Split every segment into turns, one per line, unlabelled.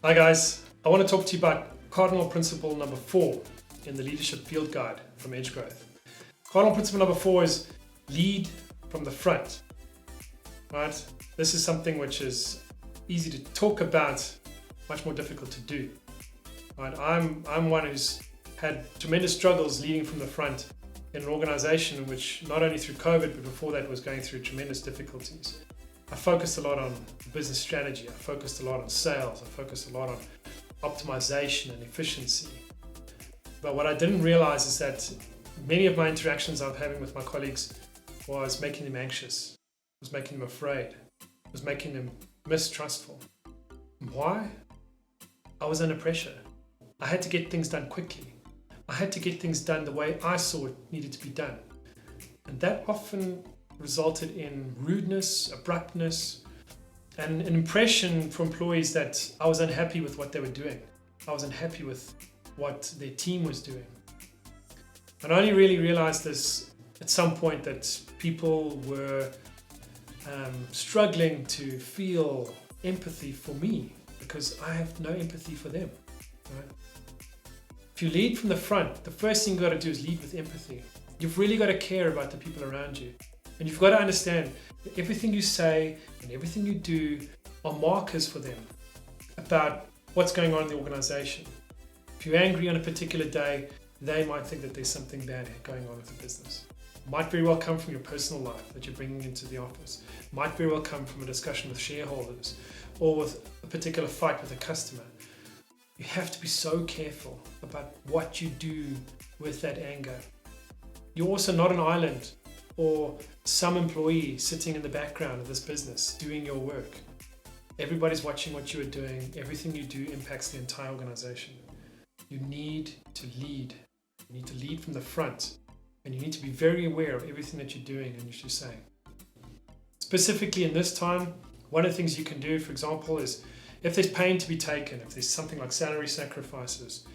Hi guys, I want to talk to you about Cardinal Principle number 4 in the Leadership Field Guide from Edge Growth. Cardinal Principle number 4 is lead from the front. Right? This is something which is easy to talk about, much more difficult to do. Right? I'm one who's had tremendous struggles leading from the front in an organization which not only through COVID but before that was going through tremendous difficulties. I focused a lot on business strategy, I focused a lot on sales, I focused a lot on optimization and efficiency. But what I didn't realize is that many of my interactions I'm having with my colleagues was making them anxious, was making them afraid, was making them mistrustful. Why? I was under pressure. I had to get things done quickly. I had to get things done the way I saw it needed to be done. And that often resulted in rudeness, abruptness, and an impression for employees that I was unhappy with what they were doing. I was unhappy with what their team was doing. And I only really realized this at some point that people were struggling to feel empathy for me because I have no empathy for them. Right? If you lead from the front, the first thing you've got to do is lead with empathy. You've really got to care about the people around you. And you've got to understand that everything you say and everything you do are markers for them about what's going on in the organization. If you're angry on a particular day, they might think that there's something bad going on with the business. It might very well come from your personal life that you're bringing into the office. It might very well come from a discussion with shareholders or with a particular fight with a customer. You have to be so careful about what you do with that anger. You're also not an island or some employee sitting in the background of this business doing your work. Everybody's watching what you are doing. Everything you do impacts the entire organization. You need to lead. You need to lead from the front, and you need to be very aware of everything that you're doing and what you're saying. Specifically in this time, one of the things you can do, for example, is if there's pain to be taken, if there's something like salary sacrifices,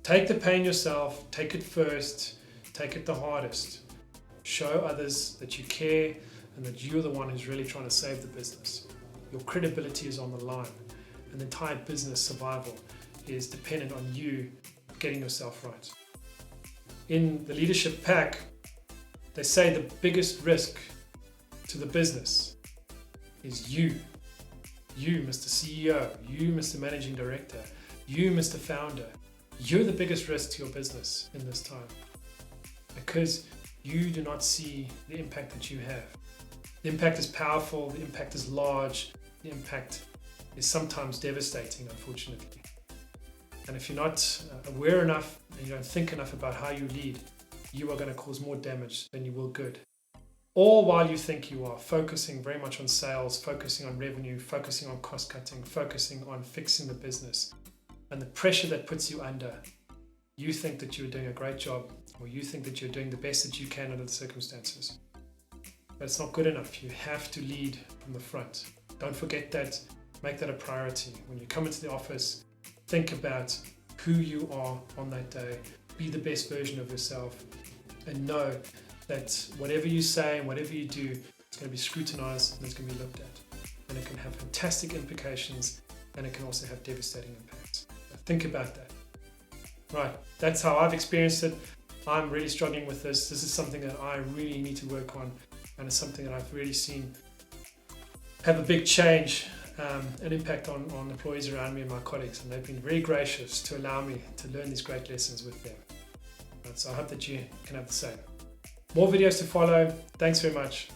take the pain yourself, take it first, take it the hardest. Show others that you care and that you're the one who's really trying to save the business. Your credibility is on the line, and the entire business survival is dependent on you getting yourself right. In the leadership pack, they say the biggest risk to the business is you. You, Mr. CEO, you, Mr. Managing Director, you, Mr. Founder. You're the biggest risk to your business in this time because you do not see the impact that you have. The impact is powerful, the impact is large, the impact is sometimes devastating, unfortunately. And if you're not aware enough and you don't think enough about how you lead, you are going to cause more damage than you will good. All while you think you are focusing very much on sales, focusing on revenue, focusing on cost cutting, focusing on fixing the business, and the pressure that puts you under. You think that you're doing a great job, or you think that you're doing the best that you can under the circumstances. But it's not good enough. You have to lead from the front. Don't forget that. Make that a priority. When you come into the office, think about who you are on that day. Be the best version of yourself. And know that whatever you say and whatever you do, it's going to be scrutinized and it's going to be looked at. And it can have fantastic implications, and it can also have devastating impacts. So think about that. Right, that's how I've experienced it. I'm really struggling with this. This is something that I really need to work on, and it's something that I've really seen have a big change, an impact on employees around me and my colleagues, and they've been very gracious to allow me to learn these great lessons with them. So I hope that you can have the same. More videos to follow. Thanks very much.